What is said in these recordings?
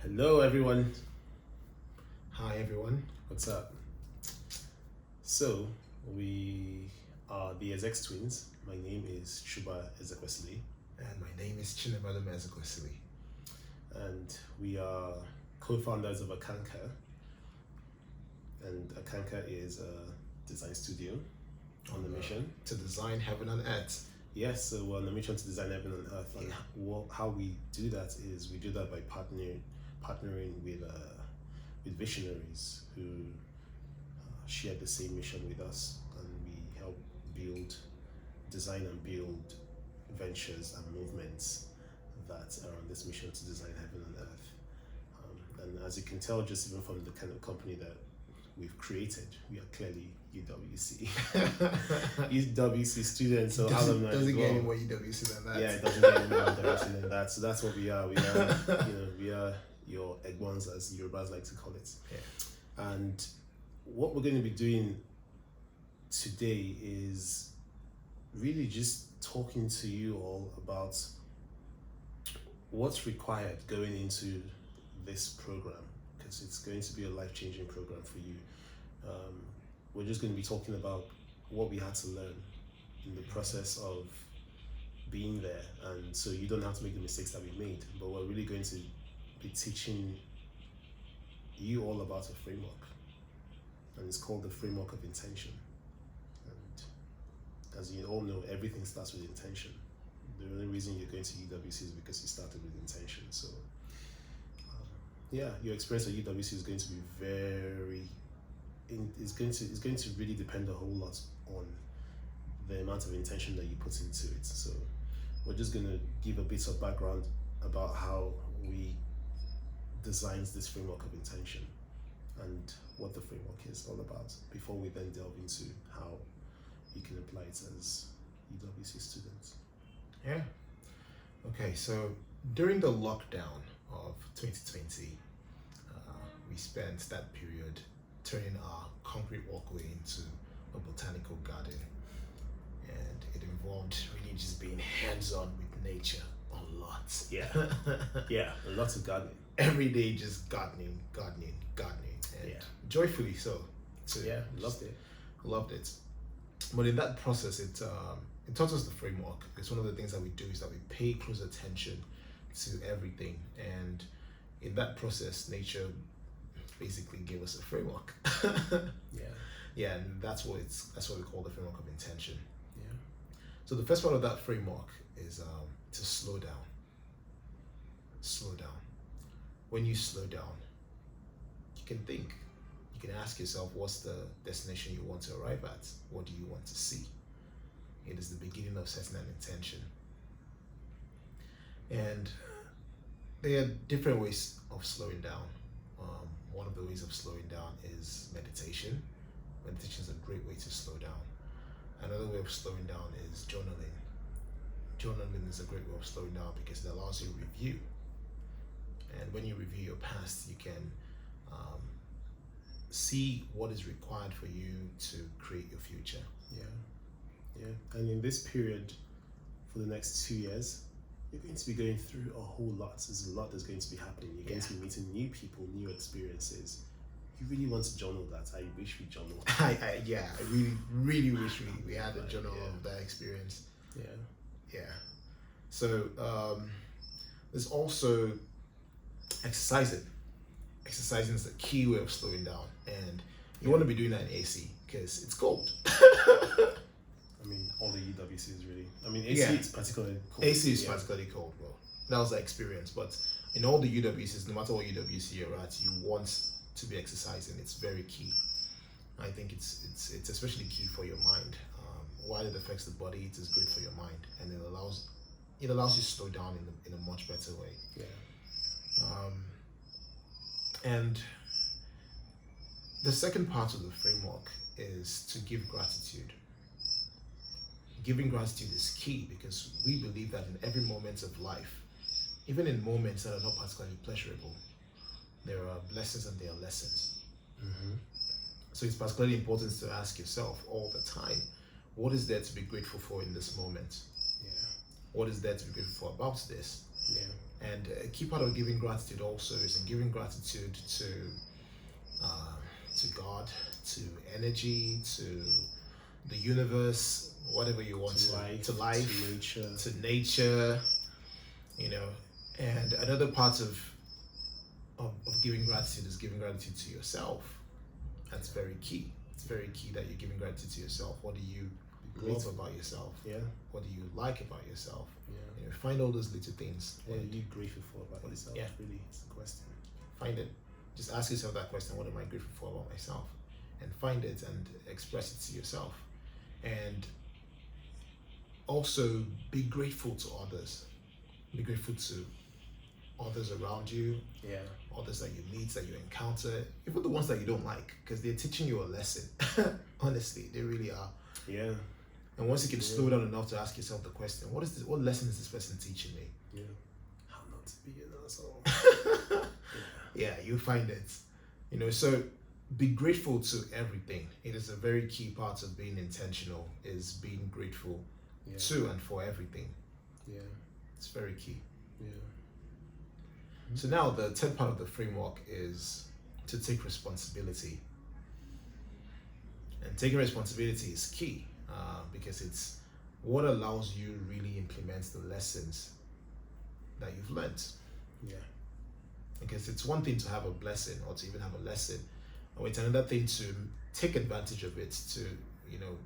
Hello everyone. Hi everyone. What's up? So we are the Ezex twins. My name is Chuba Ezekwesili, And my name is Chinemelum Ezekwesili. and we are co-founders of Akanka. And Akanka is a design studio on a mission to design heaven on earth. Yes, so we're on a mission to design heaven on earth. And how we do that is we do that by partnering with visionaries who share the same mission with us, and we help design and build ventures and movements that are on this mission to design heaven on earth. And as you can tell, just even from the kind of company that we've created, we are clearly UWC. UWC students, so alumni. Doesn't get any more UWC than that. Yeah, it doesn't get any more UWC than that. So that's what we are. We are your Egbons, as Yorubas like to call it. Yeah. And what we're going to be doing today is really just talking to you all about what's required going into this program, because it's going to be a life-changing program for you. We're just going to be talking about what we had to learn in the process of being there, and so you don't have to make the mistakes that we made, but we're really going to be teaching you all about a framework, and it's called the framework of intention. And as you all know, everything starts with intention. The only reason you're going to UWC is because you started with intention. So your experience at UWC is going to be it's going to really depend a whole lot on the amount of intention that you put into it. So we're just going to give a bit of background about how we designed this framework of intention and what the framework is all about, before we then delve into how you can apply it as UWC students. Yeah. Okay, so during the lockdown of 2020, we spent that period turning our concrete walkway into a botanical garden, and it involved really just being hands-on with nature a lot. Yeah, lots of gardening. Every day just gardening, and joyfully so. Yeah, loved it. But in that process, it taught us the framework, because one of the things that we do is that we pay close attention to everything, and in that process, nature basically gave us a framework. Yeah, and that's what we call the framework of intention. Yeah. So the first part of that framework is to slow down. Slow down. When you slow down, you can think. You can ask yourself, what's the destination you want to arrive at? What do you want to see? It is the beginning of setting an intention. And there are different ways of slowing down. One of the ways of slowing down is meditation. Meditation is a great way to slow down. Another way of slowing down is journaling. Journaling is a great way of slowing down because it allows you to review. And when you review your past, you can see what is required for you to create your future. Yeah. And in this period, for the next 2 years, you're going to be going through a whole lot. There's a lot that's going to be happening. You're going to be meeting new people, new experiences. You really want to journal that. I wish we journaled. I really wish we had a journal of that experience. Yeah. So there's also exercising. Exercising is a key way of slowing down, and you want to be doing that in AC because it's cold. I mean, all the UWCs really. I mean, AC is particularly cold. AC is particularly cold. Well, that was the experience. But in all the UWCs, no matter what UWC you're at, you want to be exercising. It's very key. I think it's especially key for your mind. While it affects the body, it is great for your mind, and it allows you to slow down in a much better way. Yeah. And the second part of the framework is to give gratitude. Giving gratitude is key because we believe that in every moment of life, even in moments that are not particularly pleasurable, there are blessings and there are lessons. Mm-hmm. So it's particularly important to ask yourself all the time, what is there to be grateful for in this moment? Yeah. What is there to be grateful for about this? Yeah. And a key part of giving gratitude also is in giving gratitude to God, to energy, to the universe, whatever you want to life, to nature, you know. And another part of giving gratitude is giving gratitude to yourself. That's very key. It's very key that you're giving gratitude to yourself. What do you love about yourself? Yeah. What do you like about yourself? Yeah. You know, find all those little things. What are you grateful for about yourself? Yeah. Really, it's the question. Find it. Just ask yourself that question. What am I grateful for about myself? And find it and express it to yourself. And also be grateful to others. Be grateful to others around you, Yeah. others that you meet, that you encounter, even the ones that you don't like, because they're teaching you a lesson. Honestly, they really are. Yeah. And once you can slow down enough to ask yourself the question, what lesson is this person teaching me? Yeah. How not to be an asshole. Yeah, you find it. You know, so be grateful to everything. It is a very key part of being intentional, is being grateful to and for everything. Yeah. It's very key. Yeah. So now the third part of the framework is to take responsibility. And taking responsibility is key because it's what allows you really implement the lessons that you've learned. Yeah. Because it's one thing to have a blessing or to even have a lesson, or it's another thing to take advantage of it, to, you know,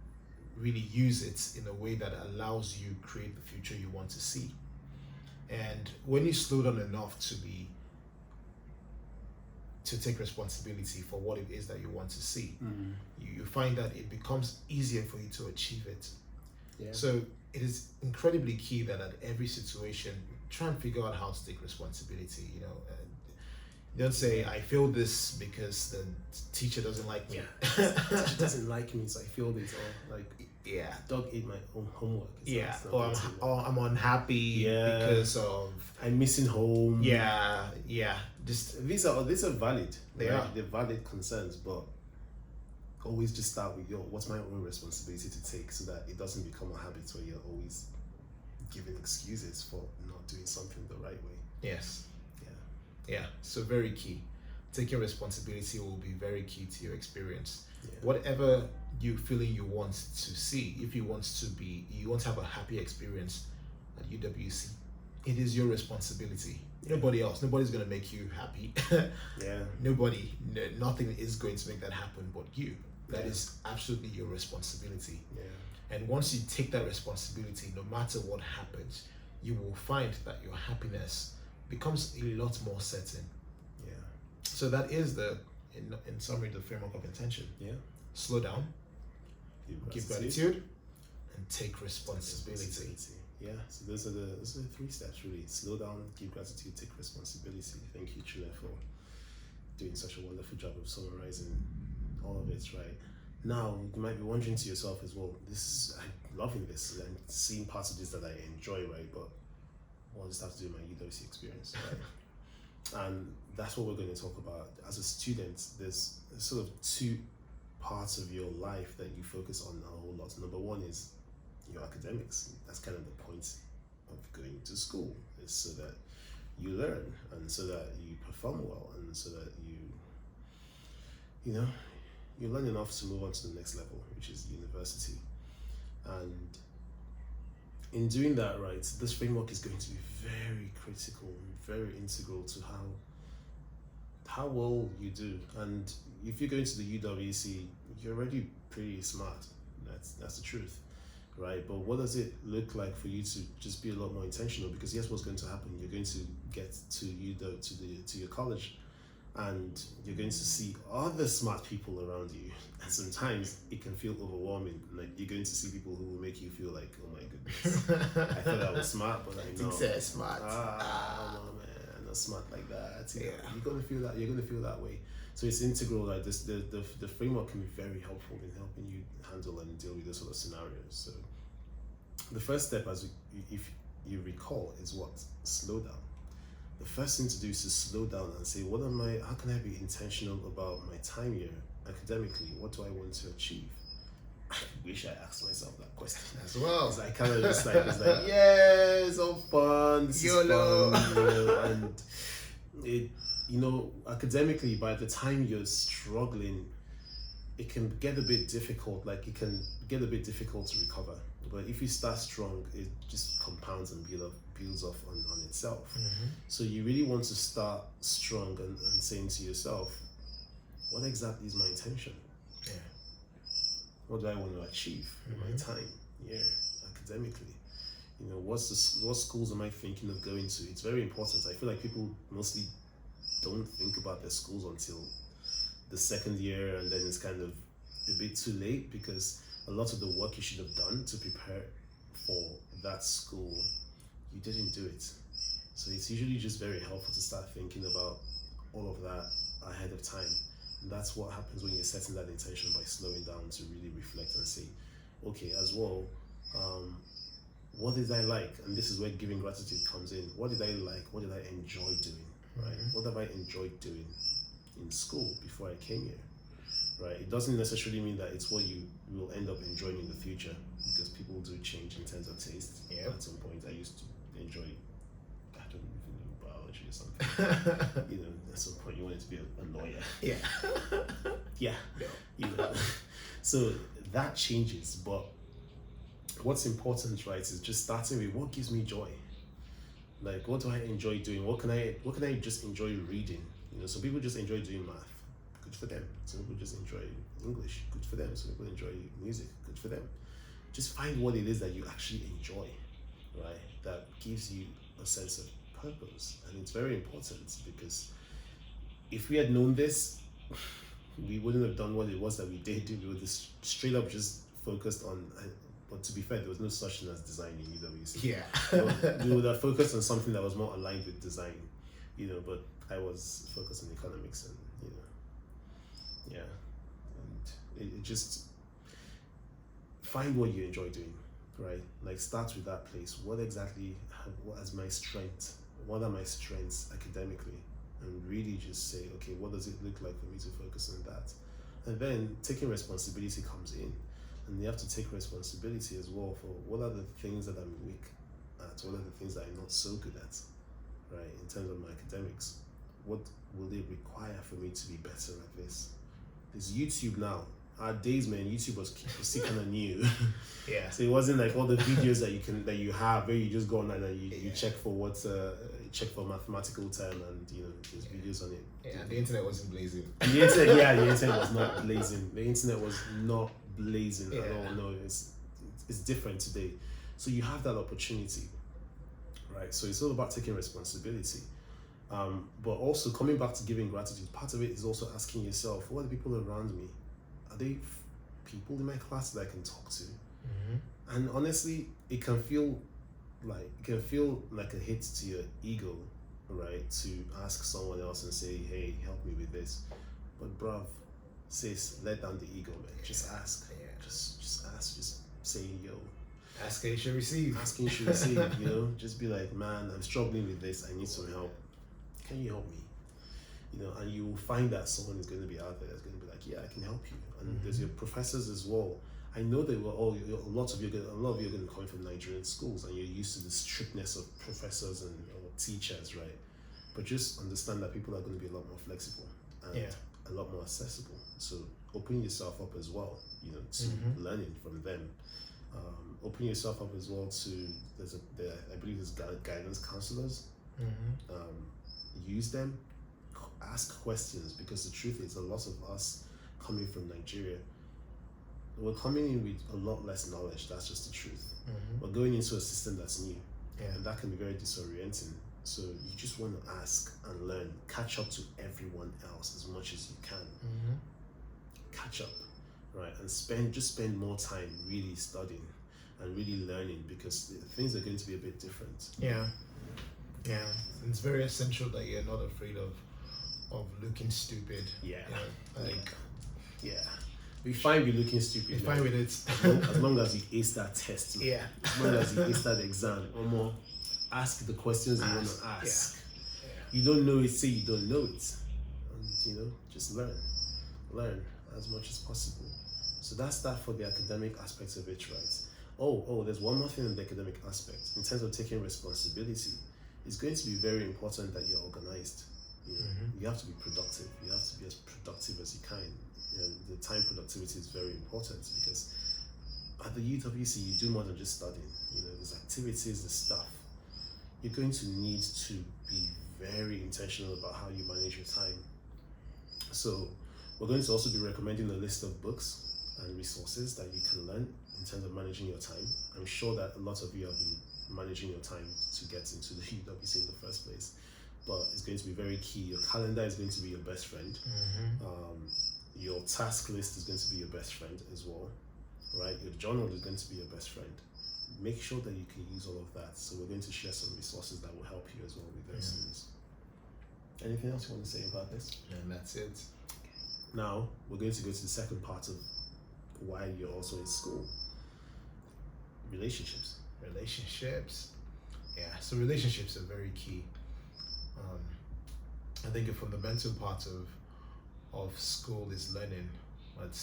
really use it in a way that allows you create the future you want to see. And when you slow down enough to take responsibility for what it is that you want to see, you find that it becomes easier for you to achieve it. Yeah. So it is incredibly key that at every situation, try and figure out how to take responsibility. You know, don't say I feel this because the teacher doesn't like me. The teacher doesn't like me, so I feel this. Or like, yeah, dog ate my own homework. Or I'm unhappy because of I'm missing home. Yeah. Just these are valid. They're valid concerns, but always just start with what's my own responsibility to take, so that it doesn't become a habit where you're always giving excuses for not doing something the right way. Yes. Yeah. So very key. Taking responsibility will be very key to your experience. Yeah. Whatever you feeling you want to see, if you want to have a happy experience at UWC, it is your responsibility. Nobody else. Nobody's going to make you happy. Yeah. Nothing is going to make that happen but you. That is absolutely your responsibility. Yeah. And once you take that responsibility, no matter what happens, you will find that your happiness becomes a lot more certain. Yeah. So that is in summary, the framework of intention. Yeah. Slow down, give gratitude, and take responsibility. Yeah, so those are the 3 steps really. Slow down, give gratitude, take responsibility. Thank you, Chile, for doing such a wonderful job of summarizing all of it, right? Now, you might be wondering to yourself as well, I'm loving this, I'm seeing parts of this that I enjoy, right? But what does that have to do with my UWC experience, right? And that's what we're going to talk about. As a student, there's sort of 2 parts of your life that you focus on a whole lot. Number one is your academics. That's kind of the point of going to school, is so that you learn and so that you perform well and so that you learn enough to move on to the next level, which is university. And in doing that, right, this framework is going to be very critical, very integral to how well you do. And if you're going to the UWC, you're already pretty smart. That's the truth. Right, but what does it look like for you to just be a lot more intentional? Because yes, what's going to happen? You're going to get to your college, and you're going to see other smart people around you, and sometimes it can feel overwhelming. Like you're going to see people who will make you feel like, oh my goodness, I thought I was smart, but I know smart. No, man, I'm not smart like that. You're gonna feel that. You're gonna feel that way. So it's integral. Like this, the framework can be very helpful in helping you handle and deal with those sort of scenarios. So the first step, if you recall, is what? Slow down. The first thing to do is to slow down and say, how can I be intentional about my time here academically? What do I want to achieve? I wish I asked myself that question as well. It's like kind of just like yeah, it's all fun. This YOLO. is fun, and it academically by the time you're struggling, it can get a bit difficult. Like it can get a bit difficult to recover. But if you start strong, it just compounds and builds off on itself. So you really want to start strong and saying to yourself, what exactly is my intention? Yeah. What do I want to achieve in my time here academically? What schools am I thinking of going to? It's very important. I feel like people mostly don't think about their schools until the second year, and then it's kind of a bit too late because a lot of the work you should have done to prepare for that school, you didn't do it. So it's usually just very helpful to start thinking about all of that ahead of time. And that's what happens when you're setting that intention, by slowing down to really reflect and say, okay, as well, what did I like? And this is where giving gratitude comes in. What did I like? What did I enjoy doing? Right? What have I enjoyed doing in school before I came here? Right? It doesn't necessarily mean that it's what you will end up enjoying in the future, because people do change in terms of taste. At some point, I used to enjoy, I don't even know, biology or something. At some point you wanted to be a lawyer. Yeah. So that changes, but what's important, right, is just starting with what gives me joy. Like, what do I enjoy doing? What can I just enjoy reading? Some people just enjoy doing math. Good for them. Some people just enjoy English. Good for them. Some people enjoy music. Good for them. Just find what it is that you actually enjoy, right? That gives you a sense of purpose. And it's very important, because if we had known this, we wouldn't have done what it was that we did do. We would just straight up just focused on, but to be fair, there was no such thing as design in UWC. We would have focused on something that was more aligned with design, but I was focused on economics and, and it just find what you enjoy doing, right? Like, start with that place. What is my strength? What are my strengths academically? And really just say, okay, what does it look like for me to focus on that? And then taking responsibility comes in. And you have to take responsibility as well for what are the things that I'm weak at, what are the things that I'm not so good at, right? In terms of my academics, what will it require for me to be better at this? There's YouTube now. Our days, man, YouTube was still kind of new. So it wasn't like all the videos that you have where you just go online and you check for check for mathematical term, and there's videos on it. The internet wasn't blazing. And the internet was not blazing. The internet was not blazing at all. No, it's different today. So you have that opportunity, right? So it's all about taking responsibility. But also coming back to giving gratitude, part of it is also asking yourself, what are the people around me? Are they people in my class that I can talk to? And honestly, it can feel like a hit to your ego, right? To ask someone else and say, hey, help me with this. But bruv, sis, let down the ego, man. Just ask. Just ask. Just say, yo. Ask and you should receive. Ask and you should receive, Just be like, man, I'm struggling with this. I need some help. Can you help me? And you will find that someone is going to be out there that's going to be like, yeah, I can help you. And there's your professors as well. I know that a lot of you are going to come from Nigerian schools, and you're used to the strictness of professors or teachers, right? But just understand that people are going to be a lot more flexible and a lot more accessible. So open yourself up as well, to learning from them. Open yourself up as well to I believe there's guidance counselors. Use them. Ask questions, because the truth is, a lot of us coming from Nigeria, we're coming in with a lot less knowledge. That's just the truth. We're going into a system that's new, and that can be very disorienting. So you just want to ask and learn, catch up to everyone else as much as you can. Catch up, right? And spend more time really studying and really learning, because things are going to be a bit different. It's very essential that you're not afraid of looking stupid. We find you looking stupid. You're fine with it. As long as you ace that test. Man. As long as you ace that exam. Or more, ask the questions you want to ask. You don't know it, say you don't know it. And just learn as much as possible. So that's that for the academic aspects of it, right? Oh, there's one more thing in the academic aspect. In terms of taking responsibility, it's going to be very important that you're organized. You have to be productive. You have to be as productive as you can. The time productivity is very important because at the UWC you do more than just studying. There's activities, there's stuff. You're going to need to be very intentional about how you manage your time. So we're going to also be recommending a list of books and resources that you can learn in terms of managing your time. I'm sure that a lot of you have been managing your time to get into the UWC in the first place, but it's going to be very key. Your calendar is going to be your best friend. Your task list is going to be your best friend as well, right? Your journal is going to be your best friend. Make sure that you can use all of that. So we're going to share some resources that will help you as well with those things. Anything else you want to say about this? And that's it. Now we're going to go to the second part of why you're also in school. Relationships. Yeah, so relationships are very key. I think a fundamental part of school is learning, but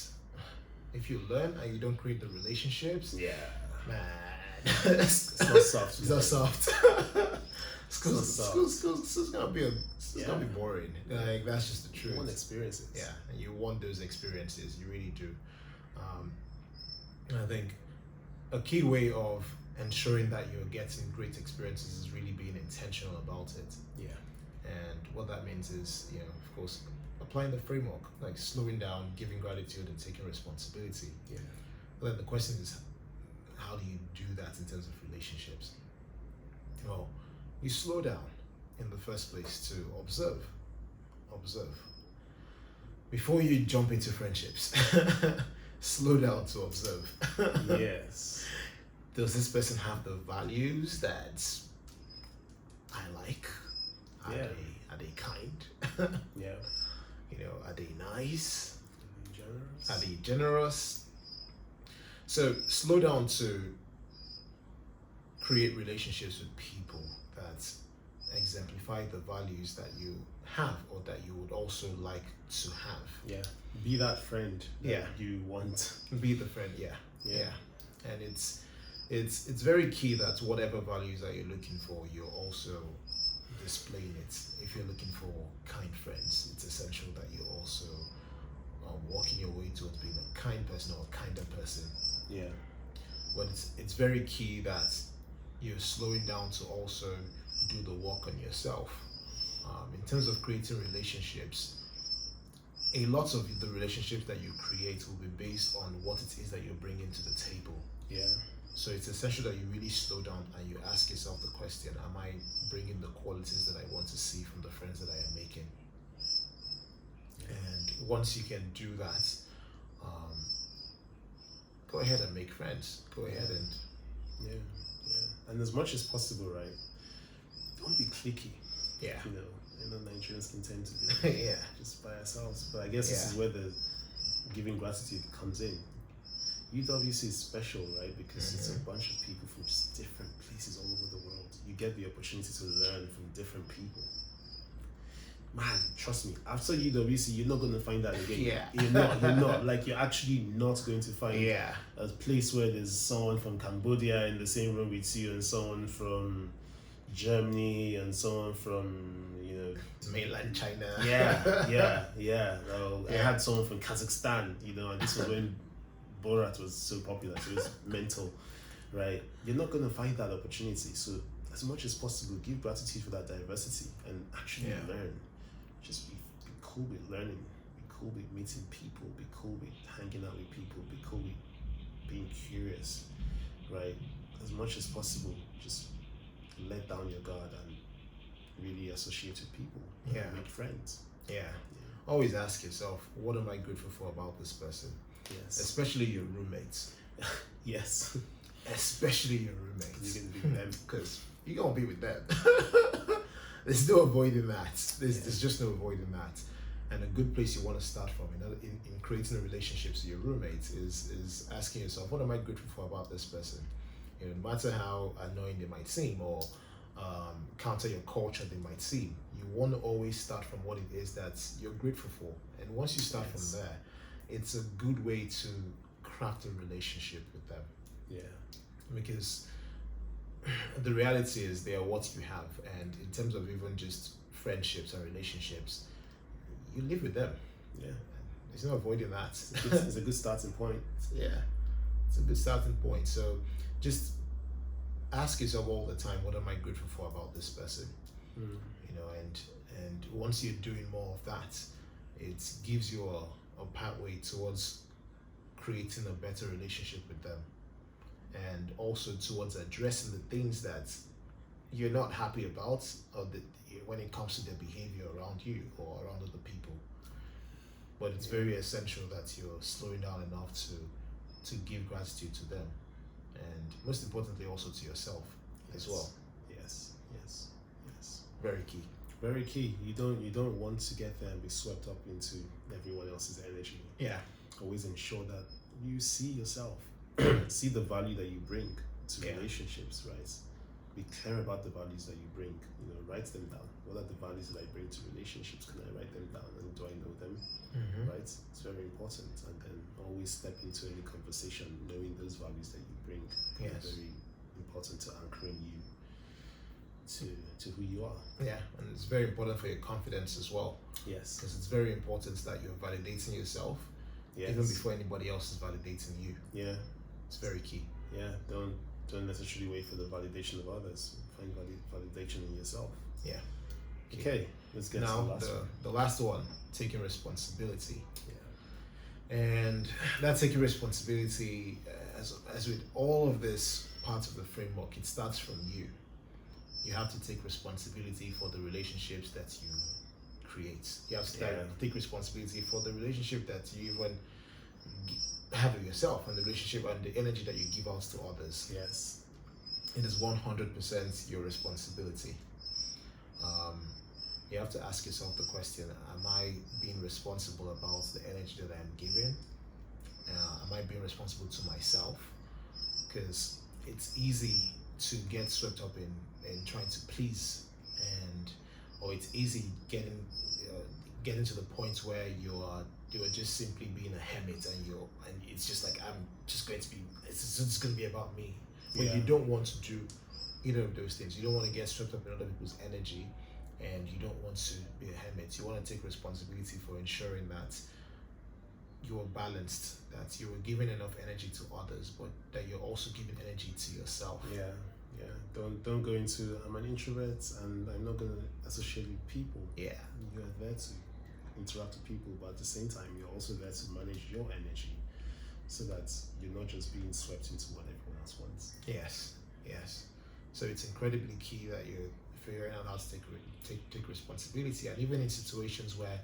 if you learn and you don't create the relationships, man, It's not soft. it's not soft. School's gonna be gonna be boring. Like, that's just the truth. You want experiences. Yeah, and you want those experiences. You really do. And I think a key way of ensuring that you're getting great experiences is really being intentional about it. Yeah. And what that means is, of course, applying the framework, like slowing down, giving gratitude, and taking responsibility. Yeah. But then the question is, how do you do that in terms of relationships? Well, you slow down in the first place to observe. Before you jump into friendships, slow down to observe. Yes. Does this person have the values that I like? Are they kind? Yeah. Are they nice? Generous. Are they generous? So slow down to create relationships with people that exemplify the values that you have or that you would also like to have. Yeah. Be that friend that Yeah. you want. Be the friend, yeah. And it's very key that whatever values that you're looking for, you're also displaying it. If you're looking for kind friends, it's essential that you're also walking your way towards being a kind person or a kinder person. Yeah. But it's very key that you're slowing down to also do the work on yourself. In terms of creating relationships, a lot of the relationships that you create will be based on what it is that you're bringing to the table. Yeah. So it's essential that you really slow down and you ask yourself the question, am I bringing the qualities that I want to see from the friends that I am making? And once you can do that, go ahead and make friends. Go ahead and... Yeah. And as much as possible, right? Don't be cliquey. Yeah. Nigerians can tend to be Yeah. just by ourselves. But I guess this is where the giving gratitude comes in. UWC is special, right? Because it's a bunch of people from just different places all over the world. You get the opportunity to learn from different people. Man, trust me, after UWC, you're not going to find that again. Yeah. You're not. Like, you're actually not going to find a place where there's someone from Cambodia in the same room with you and someone from Germany and someone from, mainland China. Yeah. I had someone from Kazakhstan, and this was when Borat was so popular, so it was mental, right? You're not going to find that opportunity. So as much as possible, give gratitude for that diversity and actually learn. Just be cool with learning, be cool with meeting people, be cool with hanging out with people, be cool with being curious, right? As much as possible, just let down your guard and really associate with people, make friends. Always ask yourself, what am I grateful for about this person? Yes. Especially your roommates. Yes. Especially your roommates. You're going to be with them. Because you're going to be with them. There's no avoiding that. There's just no avoiding that. And a good place you want to start from in creating a relationship to your roommates is asking yourself, what am I grateful for about this person? No matter how annoying they might seem or counter your culture they might seem, you want to always start from what it is that you're grateful for. And once you start from there, it's a good way to craft a relationship with them, Yeah. because the reality is they are what you have, and in terms of even just friendships and relationships, you live with them. Yeah. There's no avoiding that. It's a good starting point. Yeah, it's a good starting point. So just ask yourself all the time, what am I grateful for about this person? Mm. You know, and once you're doing more of that, it gives you a pathway towards creating a better relationship with them, and also towards addressing the things that you're not happy about, or when it comes to their behavior around you or around other people. But it's very essential that you're slowing down enough to give gratitude to them, and most importantly also to yourself as well. Yes. Very key. Very key. You don't want to get there and be swept up into everyone else's energy. Yeah. Always ensure that you see yourself, see the value that you bring to relationships, right? Be clear about the values that you bring. You know, write them down. What are the values that I bring to relationships? Can I write them down, and do I know them? Right? It's very important. And then always step into any conversation knowing those values that you bring. Yes. Are very important to anchoring you to who you are. Yeah, and it's very important for your confidence as well, Yes. because it's very important that you're validating yourself Yes. even before anybody else is validating you. Yeah. It's very key. Yeah. Don't necessarily wait for the validation of others. Find validation in yourself. Yeah. Okay. Let's get to the Now last one. the last one, taking responsibility. Yeah. And that taking responsibility, as with all of this part of the framework, it starts from you. You have to take responsibility for the relationships that you create. You have to take responsibility for the relationship that you even have with yourself, and the relationship and the energy that you give out to others. Yes. It is 100% your responsibility. You have to ask yourself the question, am I being responsible about the energy that I'm giving? Am I being responsible to myself? Because it's easy to get swept up in trying to please, or it's easy getting to the point where you are just simply being a hermit, and it's just like, it's just going to be about me. When you don't want to do either of those things. You don't want to get swept up in other people's energy, and you don't want to be a hermit. You want to take responsibility for ensuring that you're balanced, that you're giving enough energy to others, but that you're also giving energy to yourself. Yeah. Don't go into, I'm an introvert and I'm not gonna associate with people. Yeah. You're there to interact with people, but at the same time you're also there to manage your energy, so that you're not just being swept into what everyone else wants. Yes. So it's incredibly key that you're figuring out how to take responsibility, and even in situations where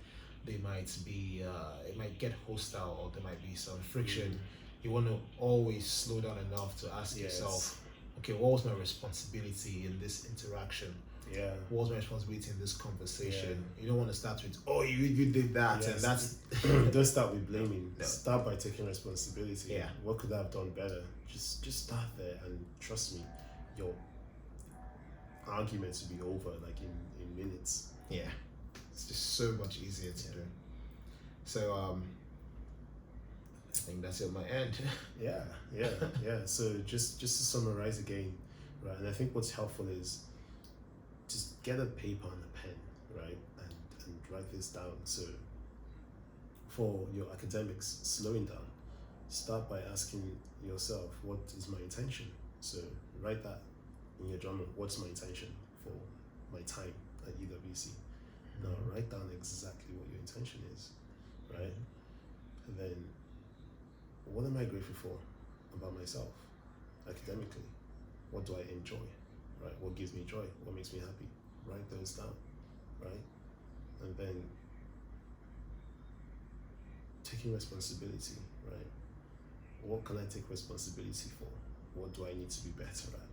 they might be it might get hostile, or there might be some friction, you want to always slow down enough to ask yourself, okay, what was my responsibility in this interaction? Yeah. What was my responsibility in this conversation? You don't want to start with, oh, you did that, and that's don't start with blaming. No. Start by taking responsibility. Yeah. What could I have done better? Just start there, and trust me, your arguments will be over like in minutes. Yeah, it's just so much easier to do. So I think that's it on my end. Yeah. So just to summarize again, right? And I think what's helpful is just get a paper and a pen, right? And write this down. So for your academics, slowing down, start by asking yourself, what is my intention? So write that in your journal. What's my intention for my time at UWC? Now write down exactly what your intention is, right? And then, what am I grateful for about myself academically? What do I enjoy, right? What gives me joy? What makes me happy? Write those down, right? And then taking responsibility, right? What can I take responsibility for? What do I need to be better at?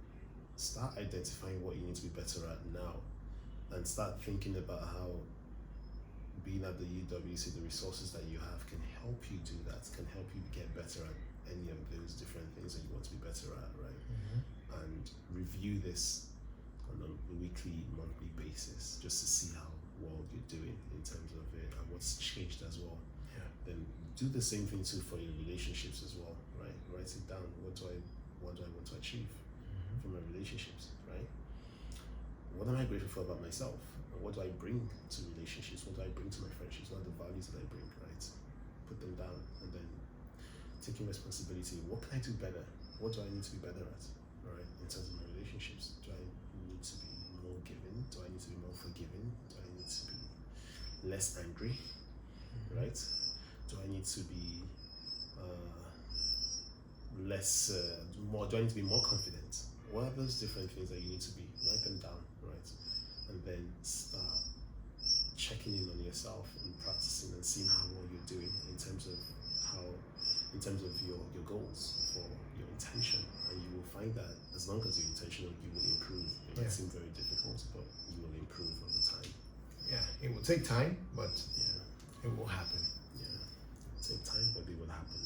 Start identifying what you need to be better at now, and start thinking about how being at the UWC, the resources that you have can help you do that, can help you get better at any of those different things that you want to be better at, right? And review this on a weekly, monthly basis, just to see how well you're doing in terms of it and what's changed as well. Yeah. Then do the same thing too for your relationships as well, write it down. What do I want to achieve from my relationships, right? What am I grateful for about myself? What do I bring to relationships? What do I bring to my friendships? What are the values that I bring, right? Put them down, and then taking responsibility. What can I do better? What do I need to be better at? All right, in terms of my relationships, do I need to be more giving? Do I need to be more forgiving? Do I need to be less angry? Right? Do I need to be less more? Do I need to be more confident? What are those different things that you need to be? Write them down, right? And then start checking in on yourself and practicing and seeing how well you're doing in terms of your goals for your intention. And you will find that as long as you're intentional, you will improve. It might seem very difficult, but you will improve over time. Yeah, it will take time, but Yeah. it will happen. Yeah, it'll take time, but it will happen.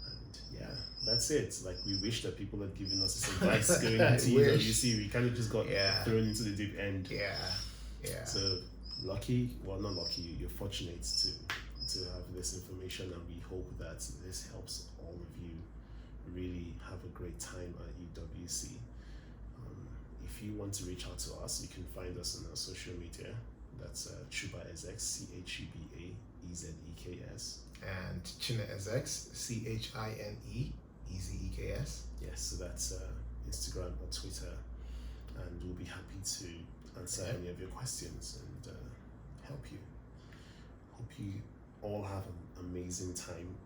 And yeah, that's it. Like, we wish that people had given us this advice going into UWC. We kind of just got thrown into the deep end. Yeah. So lucky, well, not lucky, you're fortunate to have this information, and we hope that this helps all of you really have a great time at UWC. If you want to reach out to us, you can find us on our social media. That's ChubaEzeks, CHUBAEZEKS. And ChineEzeks, CHINE, EZEKS. Yes, so that's Instagram or Twitter, and we'll be happy to answer any of your questions and help you. Hope you all have an amazing time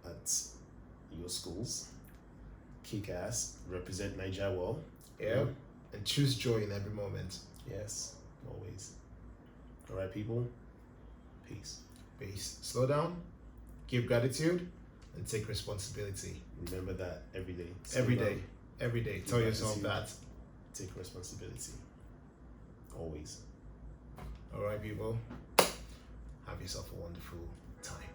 at your schools. Kick ass, represent Nigeria well. Yeah, and choose joy in every moment. Yes, always. All right, people. Peace. Slow down, give gratitude, and take responsibility. Remember that every day. Every day. Tell yourself that. Take responsibility. Always. All right, people. Have yourself a wonderful time.